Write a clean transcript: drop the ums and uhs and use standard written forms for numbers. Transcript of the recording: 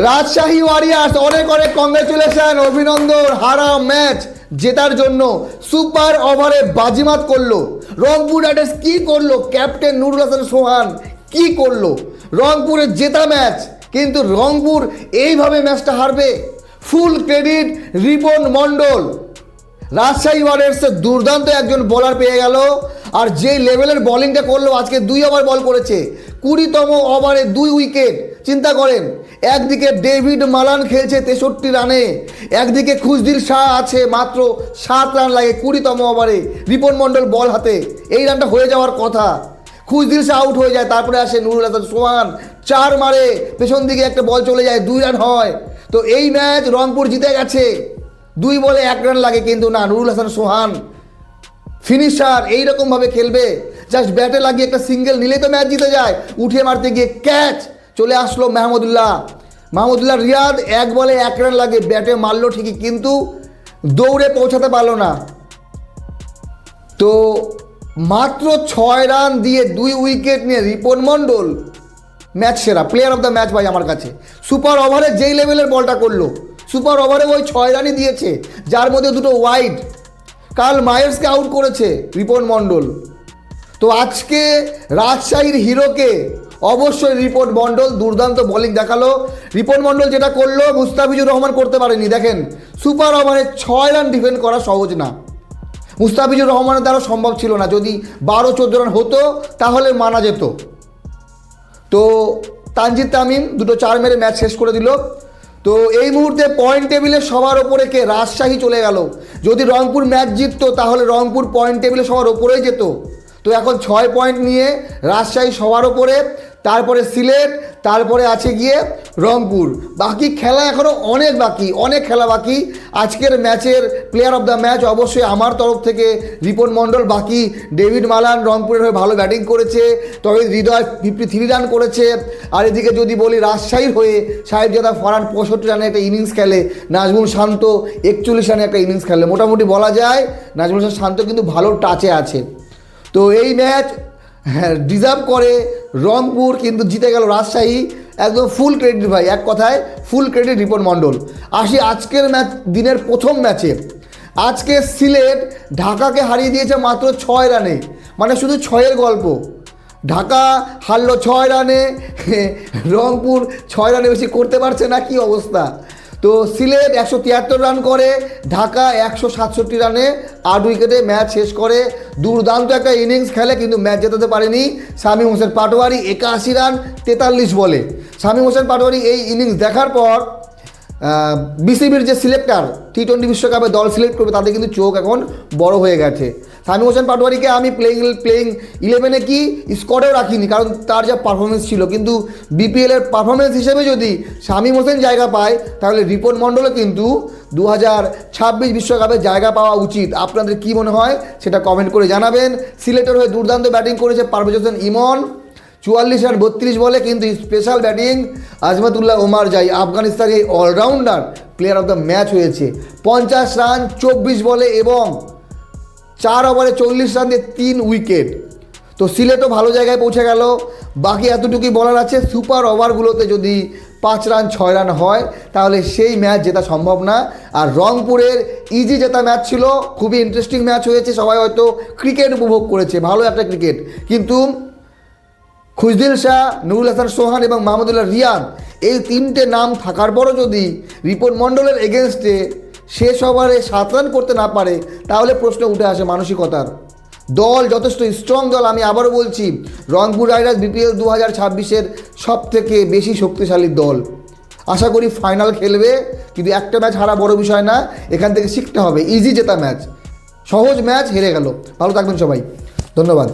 Rajshahi warriors অনেক অনেক congratulation, অভিনন্দন। হারা ম্যাচ জেতার জন্য সুপার ওভারে বাজিমাত করলো রংপুর রাইডার্স। কি করলো ক্যাপ্টেন নুরুল হাসান সোহান, কি করলো? রংপুরের জেতা ম্যাচ, কিন্তু রংপুর এইভাবে ম্যাচটা হারবে? ফুল ক্রেডিট রিপন মণ্ডল। রাজশাহী ওয়ারিয়ার্সের দুর্দান্ত একজন বলার পেয়ে গেল, আর যেই লেভেলের বলিংটা করলো, আজকে 2 ওভার বল করেছে, 20তম ওভারে 2 উইকেট। চিন্তা করেন, একদিকে ডেভিড মালান খেলছে 63 রানে, একদিকে খুশদিল শাহ আছে মাত্র 7 রান লাগে 20তম ওভারে। রিপন মণ্ডল বল হাতে, এই রানটা হয়ে যাওয়ার কথা, খুশদিল শাহ আউট হয়ে যায়। তারপরে আসে নুরুল হাসান সোহান, 4 মারে, পেছন দিকে একটা বল চলে যায়, 2 রান হয়। তো এই ম্যাচ রংপুর জিতে গেছে। 2 বলে 1 রান লাগে, কিন্তু না, নুরুল হাসান সোহান ফিনিশার এইরকমভাবে খেলবে, জাস্ট ব্যাটে লাগিয়ে একটা সিঙ্গেল নিলেই তো ম্যাচ জিতে যায়। উঠিয়ে মারতে গিয়ে ক্যাচ চলে আসলো মাহমুদুল্লাহ রিয়াদ। 1 বলে 1 রান লাগে, ব্যাটে মারলো ঠিকই, কিন্তু দৌড়ে পৌঁছাতে পারলো না। তো মাত্র 6 রান দিয়ে 2 উইকেট নিয়ে রিপন মণ্ডল ম্যাচ সেরা, প্লেয়ার অফ দ্য ম্যাচ ভাই আমার কাছে। সুপার ওভারে যেই লেভেলের বলটা করলো, সুপার ওভারে ওই 6 রানই দিয়েছে, যার মধ্যে 2টো ওয়াইড। কাল মায়ার্সকে আউট করেছে রিপন মণ্ডল। তো আজকে রাজশাহীর হিরোকে অবশ্যই রিপন মণ্ডল দুর্দান্ত বোলিং দেখালো। রিপন মণ্ডল যেটা করলো মুস্তাফিজুর রহমান করতে পারেনি। দেখেন, সুপার ওভারে 6 রান ডিফেন্ড করা সহজ না, মুস্তাফিজুর রহমানের দ্বারা সম্ভব ছিল না। যদি 12-14 রান হতো তাহলে মানা যেত। তো তানজিদ তামিম 2টো 4 মেরে ম্যাচ শেষ করে দিল। তো এই মুহূর্তে পয়েন্ট টেবিলে সবার ওপরে কে? রাজশাহী চলে গেল। যদি রংপুর ম্যাচ জিততো তাহলে রংপুর পয়েন্ট টেবিলে সবার ওপরেই যেত। তো এখন 6 পয়েন্ট নিয়ে রাজশাহী সবার ওপরে, তারপরে সিলেট, তারপরে আছে গিয়ে রংপুর। বাকি খেলা এখনও অনেক খেলা বাকি। আজকের ম্যাচের প্লেয়ার অফ দ্য ম্যাচ অবশ্যই আমার তরফ থেকে রিপন মণ্ডল। বাকি ডেভিড মালান রংপুরের হয়ে ভালো ব্যাটিং করেছে, তবে হৃদয় 53 রান করেছে। আর এদিকে যদি বলি রাজশাহীর হয়ে সাহেবজাদা ফারহান 65 রানে একটা ইনিংস খেলে, নাজমুল শান্ত 41 রানে একটা ইনিংস খেলে। মোটামুটি বলা যায় নাজমুল শান্ত কিন্তু ভালো টাচে আছে। তো এই ম্যাচ ডিজার্ভ করে রংপুর, কিন্তু জিতে গেল রাজশাহী। একদম ফুল ক্রেডিট ভাই, এক কথায় ফুল ক্রেডিট রিপন মণ্ডল। আসি আজকের ম্যাচ, দিনের প্রথম ম্যাচে। আজকে সিলেট ঢাকাকে হারিয়ে দিয়েছে মাত্র 6 রানে, মানে শুধু 6-এর গল্প। ঢাকা হারলো 6 রানে, রংপুর 6 রানে বেশি করতে পারছে না, কি অবস্থা। তো সিলেট 173 রান করে, ঢাকা 167 রানে 8 উইকেটে ম্যাচ শেষ করে। দুর্দান্ত একটা ইনিংস খেলে, কিন্তু ম্যাচ জেতাতে পারেনি শামীম হোসেন পাটোয়ারি। 81 রান 43 বলে। শামীম হোসেন পাটোয়ারি এই ইনিংস দেখার পর বিসিবির যে সিলেক্টর টি-20 বিশ্বকাপে দল সিলেক্ট করবে, তাদের কিন্তু চোখ এখন বড় হয়ে গেছে। শামীম হোসেন পাটোয়ারিকে আমি প্লেইং 11-এ কি স্কোয়াডেও রাখিনি, কারণ তার যা পারফরমেন্স ছিল। কিন্তু বিপিএলের পারফরমেন্স হিসেবে যদি শামীম হোসেন জায়গা পায়, তাহলে রিপন মণ্ডলও কিন্তু 2026 বিশ্বকাপে জায়গা পাওয়া উচিত। আপনাদের কি মনে হয় সেটা কমেন্ট করে জানাবেন। সিলেটের হয়ে দুর্দান্ত ব্যাটিং করেছে পারভেজ হোসেন ইমন, 44 রান 32 বলে, কিন্তু স্পেশাল ব্যাটিং আজমাতুল্লাহ ওমার জাই, আফগানিস্তানের এই allrounder player of the match হয়েছে। 50 রান 24 বলে এবং 4 ওভারে 40 রান দিয়ে 3 উইকেট। তো সিলেটও ভালো জায়গায় পৌঁছে গেল। বাকি এতটুকুই বলার আছে, সুপার ওভারগুলোতে যদি 5 রান 6 রান হয় তাহলে সেই ম্যাচ জেতা সম্ভব না। আর রংপুরের ইজি জেতা ম্যাচ ছিল, খুবই ইন্টারেস্টিং ম্যাচ হয়েছে। সবাই হয়তো ক্রিকেট উপভোগ করেছে, ভালো একটা ক্রিকেট। কিন্তু খুশদিল শাহ, নুরুল হাসান সোহান এবং মাহমুদুল্লাহ রিয়াদ, এই 3টে নাম থাকার পরও যদি রিপন মণ্ডলের এগেনস্টে শেষ ওভারে 7 রান করতে না পারে, তাহলে প্রশ্ন উঠে আসে মানসিকতার। দল যথেষ্ট স্ট্রং দল। আমি আবারও বলছি, রংপুর রাইডার্স বিপিএল 2026-এর সবথেকে বেশি শক্তিশালী দল। আশা করি ফাইনাল খেলবে, কিন্তু একটা ম্যাচ হারা বড় বিষয় না, এখান থেকে শিখতে হবে। ইজি জেতা ম্যাচ, সহজ ম্যাচ হেরে গেল। ভালো থাকবেন সবাই, ধন্যবাদ।